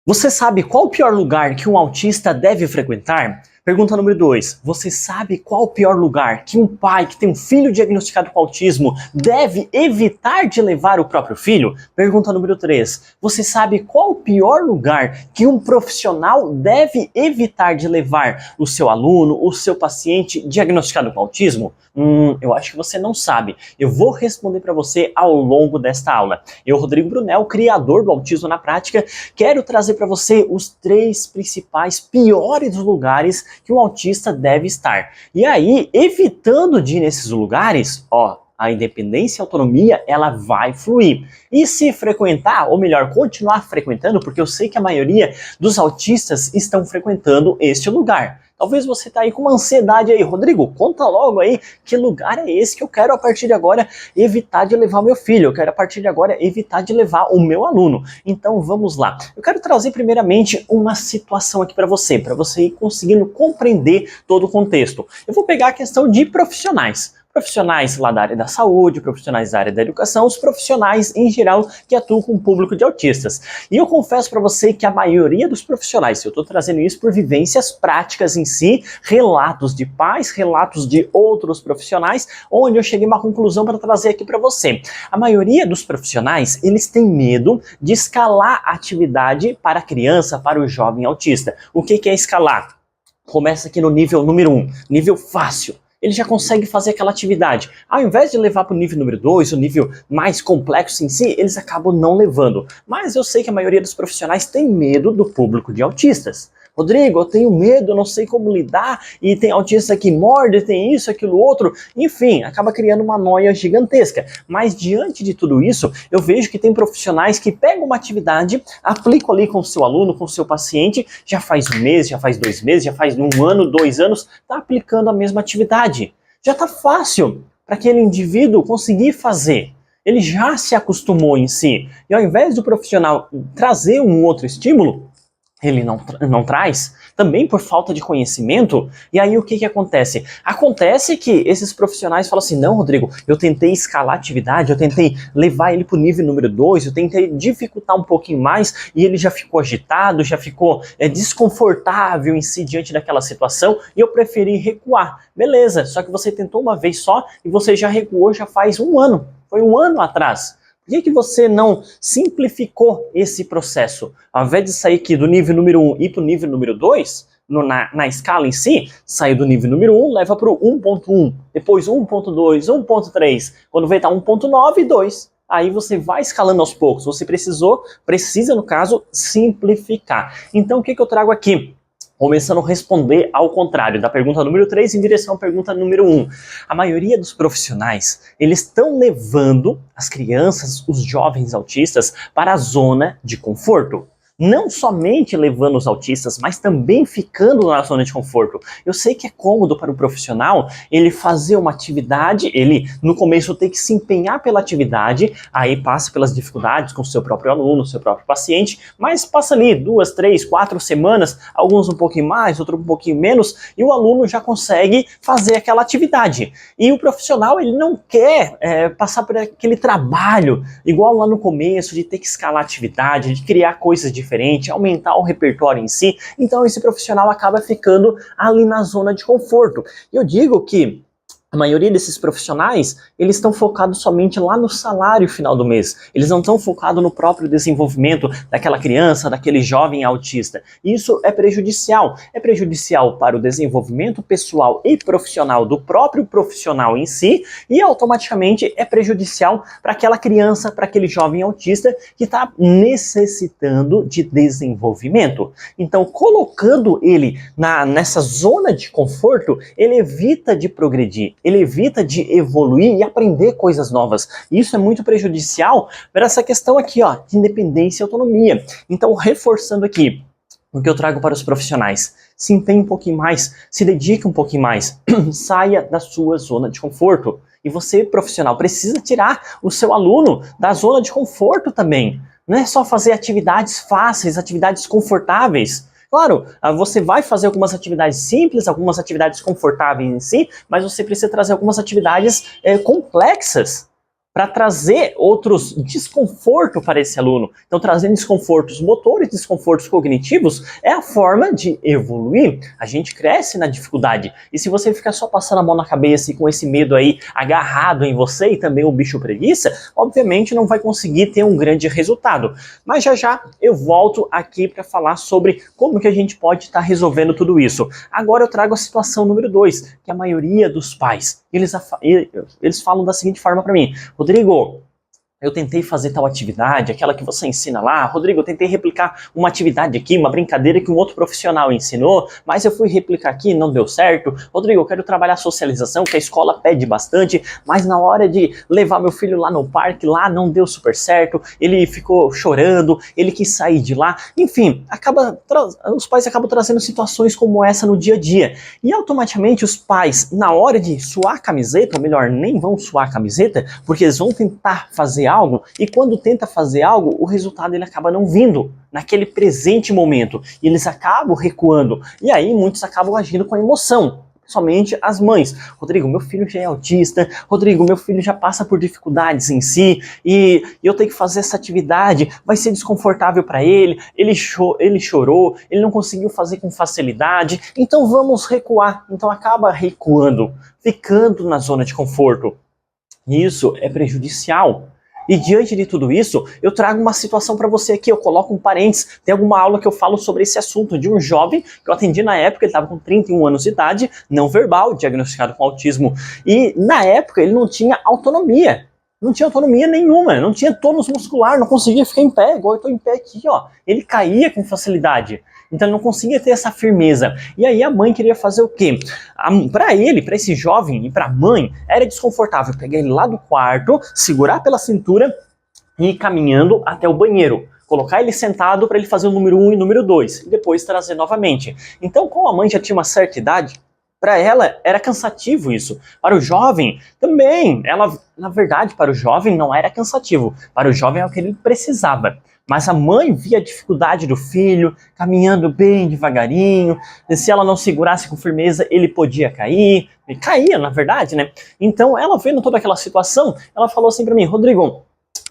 Você sabe qual o pior lugar que um autista deve frequentar? Pergunta número 2. Você sabe qual o pior lugar que um pai que tem um filho diagnosticado com autismo deve evitar de levar o próprio filho? Pergunta número 3. Você sabe qual o pior lugar que um profissional deve evitar de levar o seu aluno, o seu paciente diagnosticado com autismo? Eu acho que você não sabe. Eu vou responder para você ao longo desta aula. Eu, Rodrigo Brunel, criador do Autismo na Prática, quero trazer para você os 3 principais piores lugares que um autista deve estar. E aí, evitando de ir nesses lugares, a independência e a autonomia, ela vai fluir. E se frequentar, ou melhor, continuar frequentando, porque eu sei que a maioria dos autistas estão frequentando este lugar. Talvez você está aí com uma ansiedade aí. Rodrigo, conta logo aí que lugar é esse que eu quero a partir de agora evitar de levar o meu filho. Eu quero a partir de agora evitar de levar o meu aluno. Então vamos lá. Eu quero trazer primeiramente uma situação aqui para você ir conseguindo compreender todo o contexto. Eu vou pegar a questão de profissionais. Profissionais lá da área da saúde, profissionais da área da educação, os profissionais em geral que atuam com o público de autistas. E eu confesso para você que a maioria dos profissionais, eu estou trazendo isso por vivências práticas em si, relatos de pais, relatos de outros profissionais, onde eu cheguei a uma conclusão para trazer aqui para você. A maioria dos profissionais, eles têm medo de escalar a atividade para a criança, para o jovem autista. O que é escalar? Começa aqui no nível número 1, nível fácil. Ele já consegue fazer aquela atividade. Ao invés de levar para o nível número 2, o nível mais complexo em si, eles acabam não levando. Mas eu sei que a maioria dos profissionais tem medo do público de autistas. Rodrigo, eu tenho medo, eu não sei como lidar, e tem autista que morde, tem isso, aquilo, outro, enfim, acaba criando uma noia gigantesca. Mas diante de tudo isso, eu vejo que tem profissionais que pegam uma atividade, aplicam ali com o seu aluno, com o seu paciente, já faz 1 mês, já faz 2 meses, já faz 1 ano, 2 anos, está aplicando a mesma atividade. Já está fácil para aquele indivíduo conseguir fazer. Ele já se acostumou em si. E ao invés do profissional trazer um outro estímulo, ele não traz, também por falta de conhecimento. E aí o que acontece? Acontece que esses profissionais falam assim, não, Rodrigo, eu tentei escalar a atividade, eu tentei levar ele para o nível número 2, eu tentei dificultar um pouquinho mais, e ele já ficou agitado, já ficou desconfortável em si diante daquela situação, e eu preferi recuar. Beleza, só que você tentou uma vez só, e você já recuou já faz 1 ano, foi 1 ano atrás. Por que você não simplificou esse processo? Ao invés de sair aqui do nível número 1 e ir para o nível número 2, na escala em si, sai do nível número 1, leva para o 1.1, depois 1.2, 1.3, quando vai estar 1.9 e 2. Aí você vai escalando aos poucos. Você precisa, no caso, simplificar. Então, o que eu trago aqui? Começando a responder ao contrário, da pergunta número 3 em direção à pergunta número 1. A maioria dos profissionais, eles estão levando as crianças, os jovens autistas, para a zona de conforto. Não somente levando os autistas, mas também ficando na zona de conforto. Eu sei que é cômodo para o profissional ele fazer uma atividade, ele no começo tem que se empenhar pela atividade, aí passa pelas dificuldades com o seu próprio aluno, seu próprio paciente, mas passa ali 2, 3, 4 semanas, alguns um pouquinho mais, outros um pouquinho menos, e o aluno já consegue fazer aquela atividade. E o profissional ele não quer passar por aquele trabalho, igual lá no começo, de ter que escalar a atividade, de criar coisas diferentes, aumentar o repertório em si, então esse profissional acaba ficando ali na zona de conforto. E eu digo que a maioria desses profissionais, eles estão focados somente lá no salário final do mês. Eles não estão focados no próprio desenvolvimento daquela criança, daquele jovem autista. Isso é prejudicial. É prejudicial para o desenvolvimento pessoal e profissional do próprio profissional em si e automaticamente é prejudicial para aquela criança, para aquele jovem autista que está necessitando de desenvolvimento. Então, colocando ele nessa zona de conforto, ele evita de progredir. Ele evita de evoluir e aprender coisas novas. Isso é muito prejudicial para essa questão aqui, de independência e autonomia. Então, reforçando aqui o que eu trago para os profissionais. Se empenhe um pouquinho mais, se dedique um pouquinho mais, saia da sua zona de conforto. E você, profissional, precisa tirar o seu aluno da zona de conforto também. Não é só fazer atividades fáceis, atividades confortáveis. Claro, você vai fazer algumas atividades simples, algumas atividades confortáveis em si, mas você precisa trazer algumas atividades complexas. para trazer outros desconforto para esse aluno. Então, trazendo desconfortos motores, desconfortos cognitivos, é a forma de evoluir. A gente cresce na dificuldade. E se você ficar só passando a mão na cabeça e com esse medo aí agarrado em você e também o bicho preguiça, obviamente não vai conseguir ter um grande resultado. Mas já já eu volto aqui para falar sobre como que a gente pode estar resolvendo tudo isso. Agora eu trago a situação número 2, que a maioria dos pais, eles falam da seguinte forma para mim: Rodrigo, eu tentei fazer tal atividade, aquela que você ensina lá. Rodrigo, eu tentei replicar uma atividade aqui, uma brincadeira que um outro profissional ensinou, mas eu fui replicar aqui e não deu certo. Rodrigo, eu quero trabalhar socialização, que a escola pede bastante, mas na hora de levar meu filho lá no parque, lá não deu super certo, ele ficou chorando, ele quis sair de lá. Enfim, os pais acabam trazendo situações como essa no dia a dia. E automaticamente os pais, na hora de suar a camiseta, ou melhor, nem vão suar a camiseta, porque eles vão tentar fazer algo, e quando tenta fazer algo, o resultado ele acaba não vindo naquele presente momento, e eles acabam recuando, e aí muitos acabam agindo com a emoção, somente as mães. Rodrigo, meu filho já é autista, Rodrigo, meu filho já passa por dificuldades em si, e eu tenho que fazer essa atividade, vai ser desconfortável para ele chorou, ele não conseguiu fazer com facilidade, então vamos recuar. Então acaba recuando, ficando na zona de conforto. Isso é prejudicial. E diante de tudo isso, eu trago uma situação para você aqui, eu coloco um parênteses. Tem alguma aula que eu falo sobre esse assunto de um jovem que eu atendi na época, ele estava com 31 anos de idade, não verbal, diagnosticado com autismo. E na época ele não tinha autonomia. Não tinha autonomia nenhuma, não tinha tônus muscular, não conseguia ficar em pé, igual eu estou em pé aqui, ó. Ele caía com facilidade. Então ele não conseguia ter essa firmeza. E aí a mãe queria fazer o quê? Para ele, para esse jovem e para a mãe, era desconfortável pegar ele lá do quarto, segurar pela cintura e ir caminhando até o banheiro. Colocar ele sentado para ele fazer o número 1 e o número 2. E depois trazer novamente. Então, como a mãe já tinha uma certa idade, para ela era cansativo isso. Para o jovem também. Na verdade, para o jovem não era cansativo. Para o jovem é o que ele precisava. Mas a mãe via a dificuldade do filho, caminhando bem devagarinho, e se ela não segurasse com firmeza, ele podia cair. Ele caía, na verdade, né? Então, ela vendo toda aquela situação, ela falou assim para mim: Rodrigo,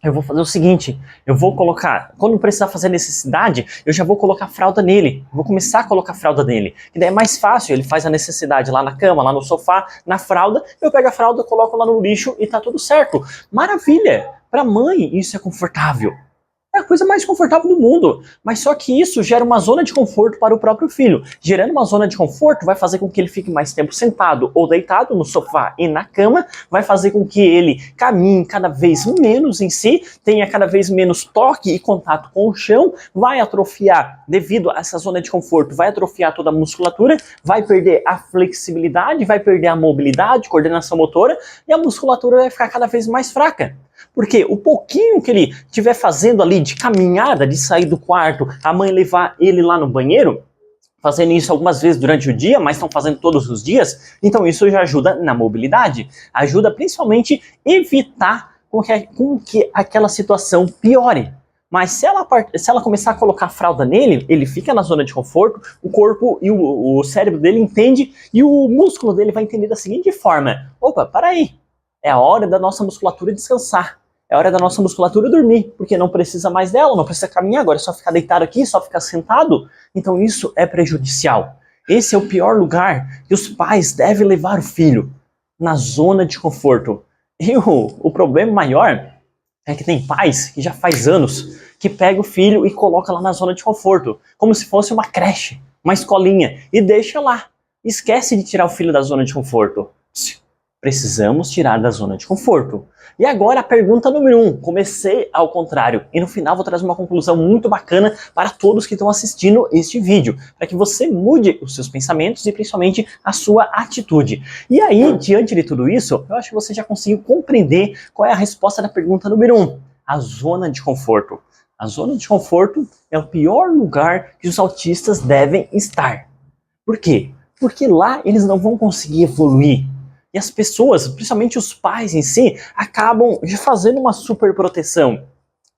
eu vou fazer o seguinte, eu vou colocar, quando precisar fazer necessidade, eu já vou colocar fralda nele, vou começar a colocar fralda nele, que daí é mais fácil, ele faz a necessidade lá na cama, lá no sofá, na fralda, eu pego a fralda, coloco lá no lixo e tá tudo certo. Maravilha! Para mãe isso é confortável. É a coisa mais confortável do mundo, mas só que isso gera uma zona de conforto para o próprio filho. Gerando uma zona de conforto vai fazer com que ele fique mais tempo sentado ou deitado no sofá e na cama, vai fazer com que ele caminhe cada vez menos em si, tenha cada vez menos toque e contato com o chão, vai atrofiar, devido a essa zona de conforto, vai atrofiar toda a musculatura, vai perder a flexibilidade, vai perder a mobilidade, coordenação motora, e a musculatura vai ficar cada vez mais fraca. Porque o pouquinho que ele estiver fazendo ali de caminhada, de sair do quarto, a mãe levar ele lá no banheiro, fazendo isso algumas vezes durante o dia, mas estão fazendo todos os dias, então isso já ajuda na mobilidade. Ajuda principalmente a evitar com que aquela situação piore. Mas se ela começar a colocar fralda nele, ele fica na zona de conforto, o corpo e o cérebro dele entende, e o músculo dele vai entender da seguinte forma: opa, para aí. É a hora da nossa musculatura descansar. É a hora da nossa musculatura dormir, porque não precisa mais dela, não precisa caminhar, agora é só ficar deitado aqui, só ficar sentado. Então isso é prejudicial. Esse é o pior lugar que os pais devem levar o filho, na zona de conforto. E o problema maior é que tem pais que já faz anos que pega o filho e coloca lá na zona de conforto, como se fosse uma creche, uma escolinha, e deixa lá. Esquece de tirar o filho da zona de conforto. Precisamos tirar da zona de conforto. E agora a pergunta número 1. Comecei ao contrário. E no final vou trazer uma conclusão muito bacana para todos que estão assistindo este vídeo. Para que você mude os seus pensamentos e principalmente a sua atitude. E aí, diante de tudo isso, eu acho que você já conseguiu compreender qual é a resposta da pergunta número 1. A zona de conforto. A zona de conforto é o pior lugar que os autistas devem estar. Por quê? Porque lá eles não vão conseguir evoluir. E as pessoas, principalmente os pais em si, acabam fazendo uma super proteção.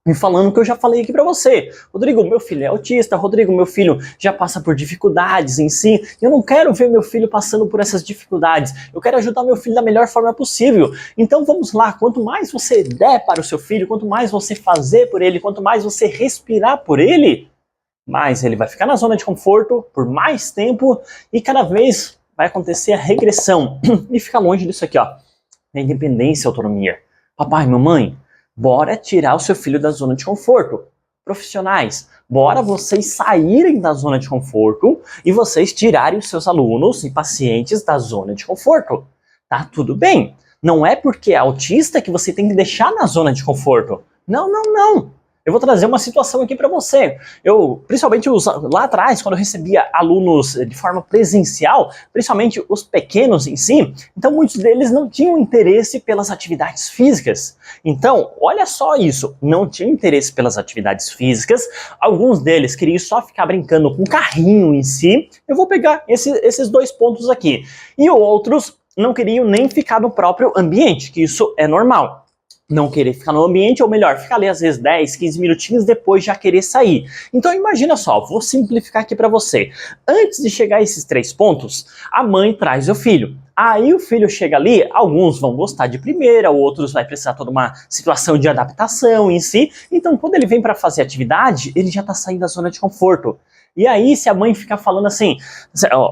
me falando o que eu já falei aqui pra você. Rodrigo, meu filho é autista, Rodrigo, meu filho já passa por dificuldades em si, eu não quero ver meu filho passando por essas dificuldades, eu quero ajudar meu filho da melhor forma possível. Então vamos lá, quanto mais você der para o seu filho, quanto mais você fazer por ele, quanto mais você respirar por ele, mais ele vai ficar na zona de conforto por mais tempo e cada vez vai acontecer a regressão. E fica longe disso aqui, ó, a independência e autonomia. Papai, mamãe, bora tirar o seu filho da zona de conforto. Profissionais, bora vocês saírem da zona de conforto e vocês tirarem os seus alunos e pacientes da zona de conforto. Tá tudo bem. Não é porque é autista que você tem que deixar na zona de conforto. Não, não, não. Eu vou trazer uma situação aqui para você. Principalmente lá atrás, quando eu recebia alunos de forma presencial, principalmente os pequenos em si, então muitos deles não tinham interesse pelas atividades físicas. Então, olha só isso, não tinham interesse pelas atividades físicas, alguns deles queriam só ficar brincando com o carrinho em si. Eu vou pegar esses dois pontos aqui. E outros não queriam nem ficar no próprio ambiente, que isso é normal. Não querer ficar no ambiente, ou melhor, ficar ali às vezes 10, 15 minutinhos, depois já querer sair. Então imagina só, vou simplificar aqui para você. Antes de chegar a esses 3 pontos, a mãe traz o filho. Aí o filho chega ali, alguns vão gostar de primeira, outros vai precisar toda uma situação de adaptação em si. Então quando ele vem para fazer atividade, ele já está saindo da zona de conforto. E aí se a mãe ficar falando assim,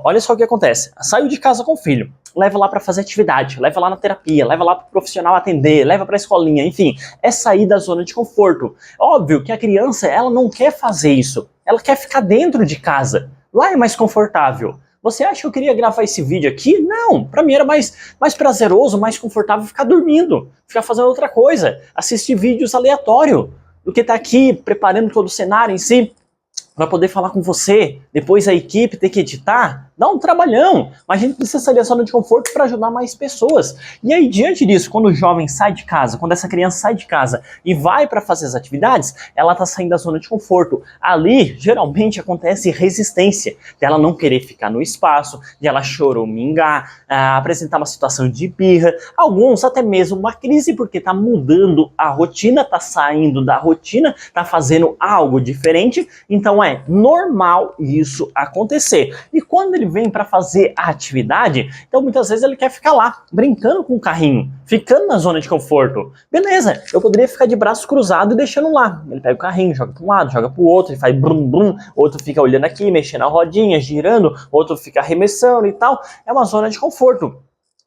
olha só o que acontece, saiu de casa com o filho, leva lá para fazer atividade, leva lá na terapia, leva lá para o profissional atender, leva para a escolinha, enfim, é sair da zona de conforto. Óbvio que a criança, ela não quer fazer isso, ela quer ficar dentro de casa, lá é mais confortável. Você acha que eu queria gravar esse vídeo aqui? Não, para mim era mais prazeroso, mais confortável ficar dormindo, ficar fazendo outra coisa, assistir vídeos aleatórios, do que estar aqui preparando todo o cenário em si, para poder falar com você, depois a equipe ter que editar, dá um trabalhão, mas a gente precisa sair da zona de conforto para ajudar mais pessoas. E aí, diante disso, quando o jovem sai de casa, quando essa criança sai de casa e vai para fazer as atividades, ela está saindo da zona de conforto. Ali, geralmente, acontece resistência, dela não querer ficar no espaço, de ela choramingar, apresentar uma situação de birra, alguns até mesmo uma crise, porque está mudando a rotina, está saindo da rotina, está fazendo algo diferente, então é normal isso acontecer. E quando ele vem para fazer a atividade, então muitas vezes ele quer ficar lá, brincando com o carrinho, ficando na zona de conforto. Beleza, eu poderia ficar de braço cruzado e deixando lá. Ele pega o carrinho, joga para um lado, joga para o outro, ele faz brum brum, outro fica olhando aqui, mexendo a rodinha, girando, outro fica arremessando e tal. É uma zona de conforto.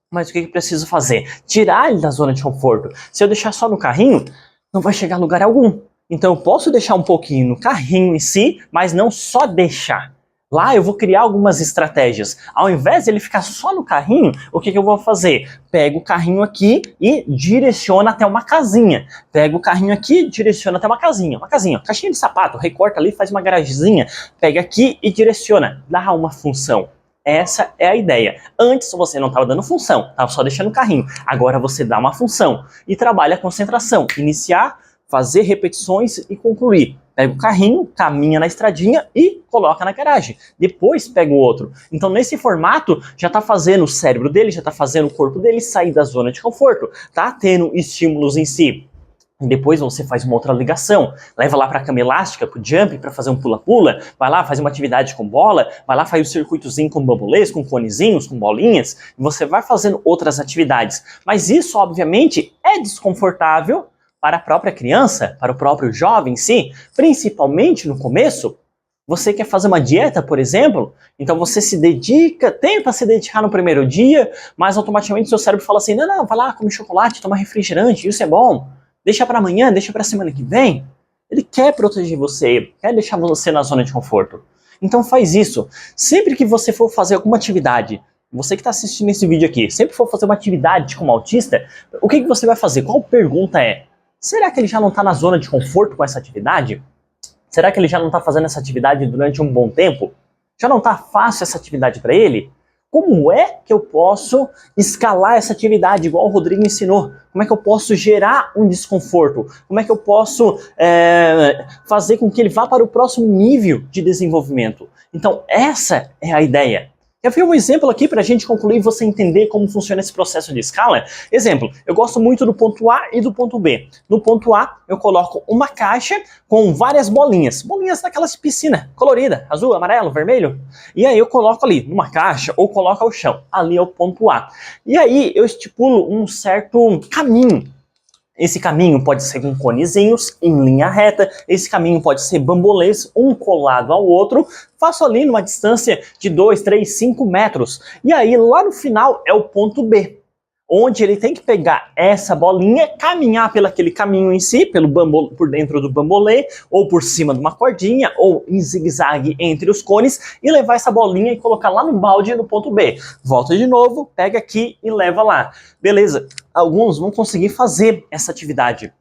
Mas o que eu preciso fazer? Tirar ele da zona de conforto. Se eu deixar só no carrinho, não vai chegar a lugar algum. Então eu posso deixar um pouquinho no carrinho em si, mas não só deixar. Lá eu vou criar algumas estratégias. Ao invés de ele ficar só no carrinho, o que eu vou fazer? Pego o carrinho aqui e direciona até uma casinha. Pego o carrinho aqui e direciona até uma casinha. Caixinha de sapato, recorta ali, faz uma garagemzinha. Pega aqui e direciona. Dá uma função. Essa é a ideia. Antes você não estava dando função, estava só deixando o carrinho. Agora você dá uma função e trabalha a concentração. Iniciar, fazer repetições e concluir. Pega o carrinho, caminha na estradinha e coloca na garagem. Depois pega o outro. Então nesse formato já está fazendo o cérebro dele, já está fazendo o corpo dele sair da zona de conforto. Tá tendo estímulos em si. Depois você faz uma outra ligação, leva lá para a cama elástica, para o jump, para fazer um pula-pula, vai lá, faz uma atividade com bola, vai lá, faz um circuitozinho com bambolês, com conezinhos, com bolinhas, e você vai fazendo outras atividades. Mas isso, obviamente, é desconfortável para a própria criança, para o próprio jovem em si, principalmente no começo. Você quer fazer uma dieta, por exemplo, então você se dedica, tenta se dedicar no primeiro dia, mas automaticamente seu cérebro fala assim, não, vai lá, come chocolate, toma refrigerante, isso é bom. Deixa para amanhã, deixa para semana que vem. Ele quer proteger você, quer deixar você na zona de conforto. Então faz isso. Sempre que você for fazer alguma atividade, você que está assistindo esse vídeo aqui, sempre for fazer uma atividade como autista, o que você vai fazer? Qual pergunta é? Será que ele já não está na zona de conforto com essa atividade? Será que ele já não está fazendo essa atividade durante um bom tempo? Já não está fácil essa atividade para ele? Como é que eu posso escalar essa atividade, igual o Rodrigo ensinou? Como é que eu posso gerar um desconforto? Como é que eu posso fazer com que ele vá para o próximo nível de desenvolvimento? Então, essa é a ideia. Quer ver um exemplo aqui para a gente concluir e você entender como funciona esse processo de escala? Exemplo, eu gosto muito do ponto A e do ponto B. No ponto A, eu coloco uma caixa com várias bolinhas. Bolinhas daquelas de piscina, colorida, azul, amarelo, vermelho. E aí eu coloco ali numa caixa ou coloco ao chão. Ali é o ponto A. E aí eu estipulo um certo caminho. Esse caminho pode ser com conezinhos em linha reta, esse caminho pode ser bambolês, um colado ao outro. Faço ali numa distância de 2, 3, 5 metros. E aí lá no final é o ponto B, onde ele tem que pegar essa bolinha, caminhar pelo aquele caminho em si, por dentro do bambolê, ou por cima de uma cordinha, ou em zigue-zague entre os cones, e levar essa bolinha e colocar lá no balde no ponto B. Volta de novo, pega aqui e leva lá. Beleza, alguns vão conseguir fazer essa atividade,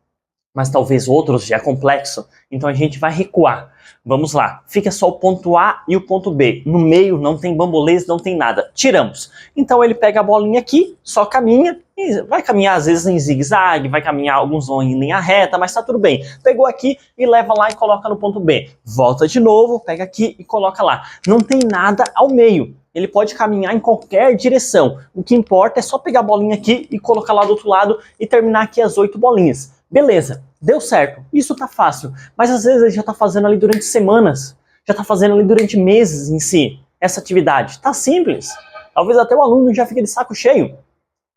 mas talvez outros já é complexo, então a gente vai recuar. Vamos lá, fica só o ponto A e o ponto B. No meio não tem bambolês, não tem nada. Tiramos. Então ele pega a bolinha aqui, só caminha, e vai caminhar às vezes em zigue-zague, vai caminhar alguns vão em linha reta, mas tá tudo bem. Pegou aqui e leva lá e coloca no ponto B. Volta de novo, pega aqui e coloca lá. Não tem nada ao meio. Ele pode caminhar em qualquer direção. O que importa é só pegar a bolinha aqui e colocar lá do outro lado e terminar aqui as 8 bolinhas. Beleza, deu certo, isso tá fácil, mas às vezes ele já tá fazendo ali durante semanas, já tá fazendo ali durante meses em si, essa atividade. Tá simples, talvez até o aluno já fique de saco cheio.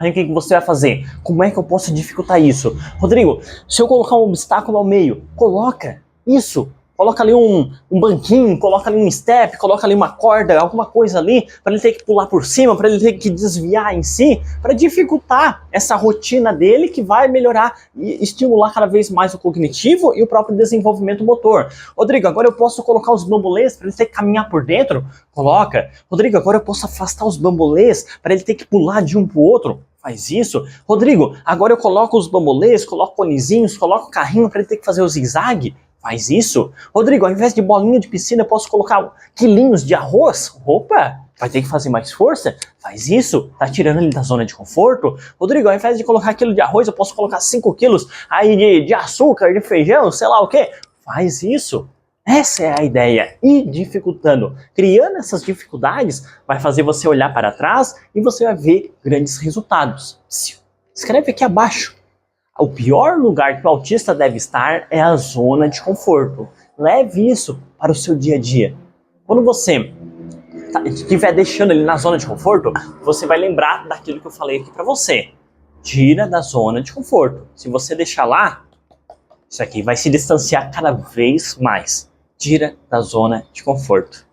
Aí o que você vai fazer? Como é que eu posso dificultar isso? Rodrigo, se eu colocar um obstáculo ao meio, coloca isso. Coloca ali um banquinho, coloca ali um step, coloca ali uma corda, alguma coisa ali, para ele ter que pular por cima, para ele ter que desviar em si, para dificultar essa rotina dele que vai melhorar e estimular cada vez mais o cognitivo e o próprio desenvolvimento motor. Rodrigo, agora eu posso colocar os bambolês para ele ter que caminhar por dentro? Coloca. Rodrigo, agora eu posso afastar os bambolês para ele ter que pular de um para o outro? Faz isso. Rodrigo, agora eu coloco os bambolês, coloco conezinhos, coloco o carrinho para ele ter que fazer o zigue-zague? Faz isso. Rodrigo, ao invés de bolinha de piscina, eu posso colocar quilinhos de arroz? Opa, vai ter que fazer mais força? Faz isso. Tá tirando ele da zona de conforto? Rodrigo, ao invés de colocar quilo de arroz, eu posso colocar 5 quilos aí de açúcar, de feijão, sei lá o quê? Faz isso. Essa é a ideia. E dificultando. Criando essas dificuldades, vai fazer você olhar para trás e você vai ver grandes resultados. Escreve aqui abaixo. O pior lugar que o autista deve estar é a zona de conforto. Leve isso para o seu dia a dia. Quando você estiver deixando ele na zona de conforto, você vai lembrar daquilo que eu falei aqui para você. Tira da zona de conforto. Se você deixar lá, isso aqui vai se distanciar cada vez mais. Tira da zona de conforto.